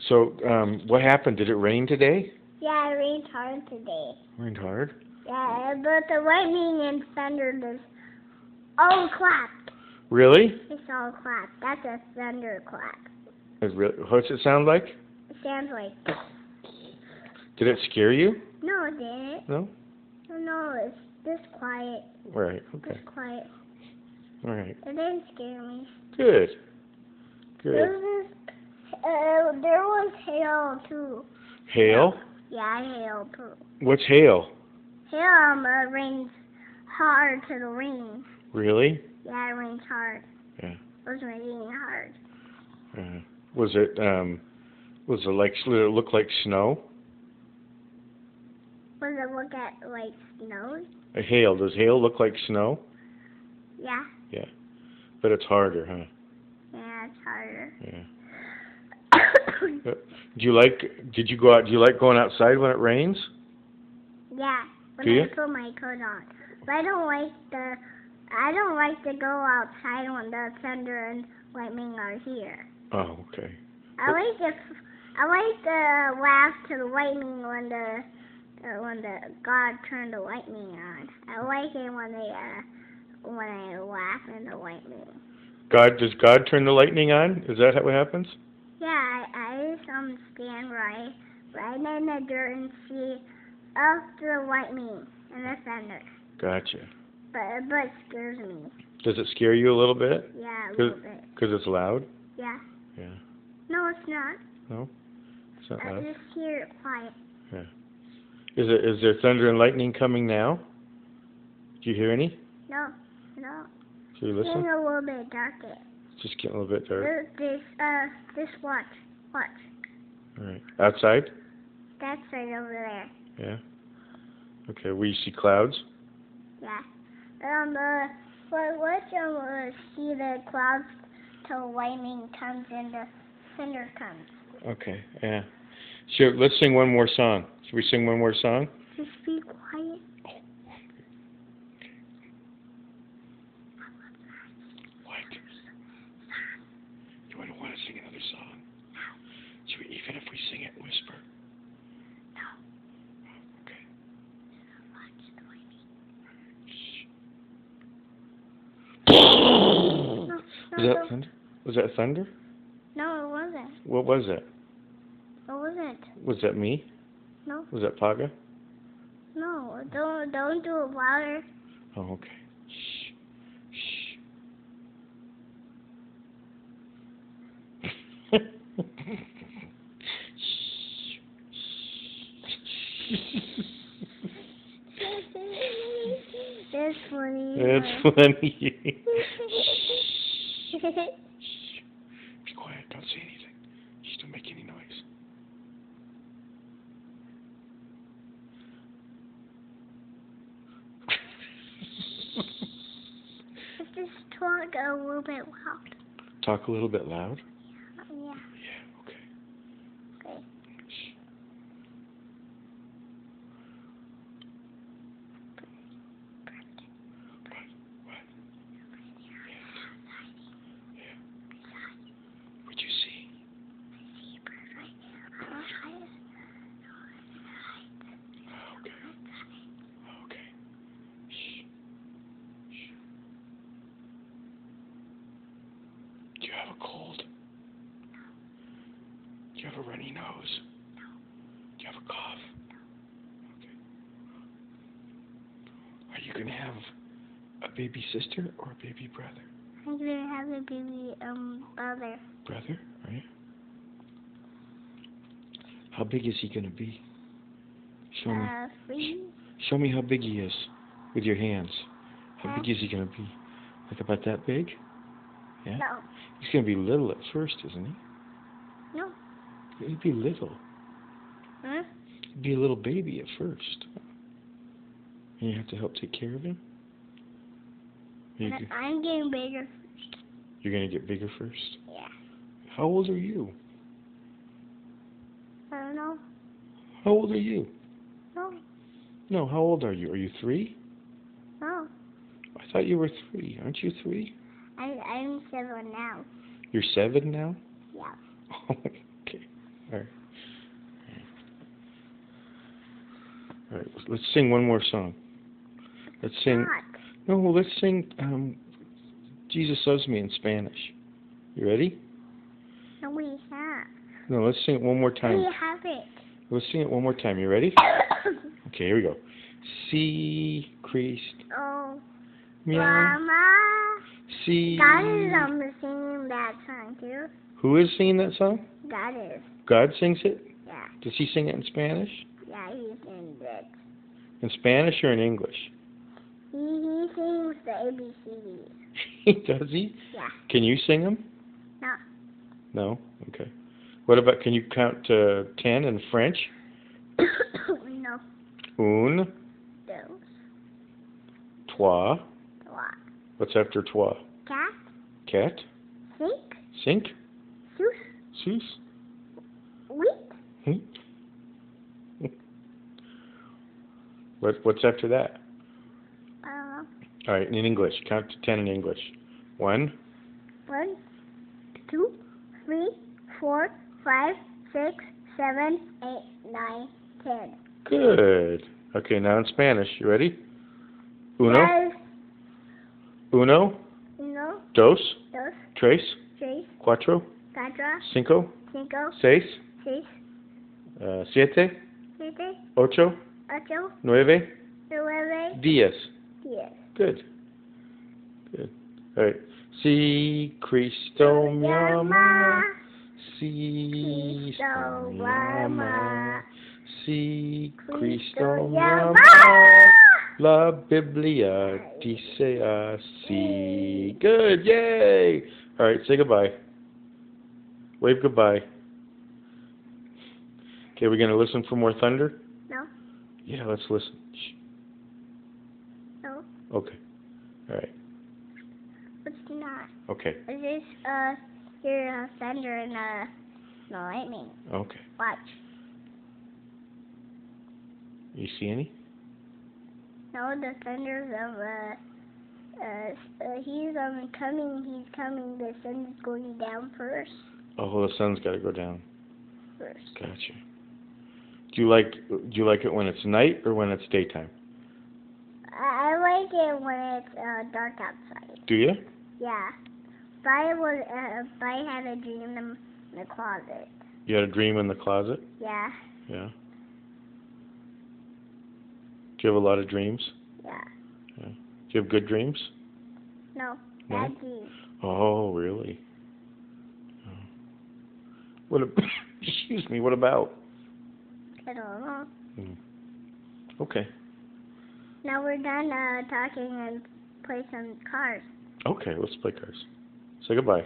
So, what happened? Did it rain today? Yeah, it rained hard today. Rained hard? Yeah, but the lightning and thunder is all clapped. Really? It's all clapped. That's a thunder clap. What's it sound like? It sounds like. Did it scare you? No, it didn't. No? No, it's just quiet. Right, okay. Just quiet. All right. It didn't scare me. Good. Good. There was hail too. Hail? Yeah, hail too. What's hail? Hail rains hard to the rain. Really? Yeah, it rains hard. Yeah. It was raining hard. Was it like, did it look like snow? Was it look at like snow? Hail. Does hail look like snow? Yeah. Yeah. But it's harder, huh? Yeah, it's harder. Yeah. Did you like going outside when it rains? Yeah. When Do you? I put my coat on. But I don't like to go outside when the thunder and lightning are here. Oh, okay. I like to laugh to the lightning when the God turned the lightning on. I like it when I laugh in the lightning. Does God turn the lightning on? Is that what happens? Yeah, I stand right in the dirt and see up the lightning and the thunder. Gotcha. But it scares me. Does it scare you a little bit? Yeah, a little bit. Because it's loud? Yeah. Yeah. No, it's not. No? It's not I loud? just hear it quiet. Yeah. Is there thunder and lightning coming now? Do you hear any? No. Should we It's listen? getting a little bit darker. It's just getting a little bit dark. This watch. All right. Outside? That's right over there. Yeah. Okay. We see clouds? Yeah. Let's see the clouds till lightning comes and the thunder comes. Okay. Yeah. Sure. Let's sing one more song. Should we sing one more song? Just be quiet. What? You don't want to sing another song? Should we, even if we sing it, whisper? No. Okay. Watch the lightning. Was that thunder? Was that thunder? No, it wasn't. What was it? It wasn't. Was that me? No. Was that Paga? No, don't do it louder. Oh, okay. Shh. That's funny. That's funny. Be quiet. Don't say anything. Just don't make any noise. Let's just talk a little bit loud. Talk a little bit loud? Yeah. Yeah, okay. Okay. Shh. What? Yeah. What'd you see? I see a bird right there. Oh, okay. Okay. Shh. Shh. Do you have a cold? No. Do you have a runny nose? No. Do you have a cough? No. Okay. Are you going to have a baby sister or a baby brother? I'm gonna have a baby brother. Brother? Are you? How big is he going to be? Show me. 3. Show me how big he is with your hands. How Huh? big is he going to be? Like about that big? Yeah? No. He's going to be little at first, isn't he? No. He'd be little. Huh? He'd be a little baby at first. And you have to help take care of him? I'm getting bigger first. You're going to get bigger first? Yeah. How old are you? I don't know. How old are you? No. No, how old are you? Are you 3? No. I thought you were 3. Aren't you 3? I'm 7 now. You're 7 now? Yeah. Oh, okay. All right. All right. Let's sing one more song. Let's sing. Not. No, let's sing Jesus Loves Me in Spanish. You ready? No, we have. No, let's sing it one more time. We have it. Let's sing it one more time. You ready? Okay, here we go. Si Cristo Oh, Mama. Si. God is singing that song too. Who is singing that song? God is. God sings it? Yeah. Does he sing it in Spanish? Yeah, he sings it. In Spanish or in English? He sings the ABCDs. Does he? Yeah. Can you sing them? No. No? Okay. What about, can you count to 10 in French? No. Un, Dos. trois. Trois. What's after trois? Cat. Cat? Cinq. Cinq? Six. Six? Huit. What's after that? Uh, All right, in English. Count to 10 in English. 1, 1, 2, 3, 4, 5, 6, 7, 8, 9, 10. Good. Okay, now in Spanish. You ready? Uno, Yes. uno, Uno, dos, dos, tres, tres, cuatro, cuatro, cinco, cinco, seis, seis, siete, siete, ocho, ocho, nueve, nueve, 10. 10. Good. Good. All right. Si Cristo me ama, si Cristo me me ama, ama, si Cristo Cristo me me ama, ama. la Biblia dice así. Good. Yay. All right. Say goodbye. Wave goodbye. Okay, we're going to listen for more thunder? No, Yeah, let's listen. Shh. no, Okay. All right. let's not. Okay. Is this, your thunder and, the lightning? Okay. Watch. You see any? No, the thunders of, he's, coming, the sun's going down first. Oh, the sun's got to go down. First. Gotcha. Do you like it when it's night or when it's daytime? I like it when it's, dark outside. Do you? Yeah. But I had a dream in the closet. You had a dream in the closet? Yeah. Yeah. Do you have a lot of dreams? Yeah. Yeah. Do you have good dreams? No. No? Bad dreams. Oh, really? Oh. What? Excuse me. What about? I don't know. Okay. Now we're done, talking and play some cards. Okay. Let's play cards. Say goodbye.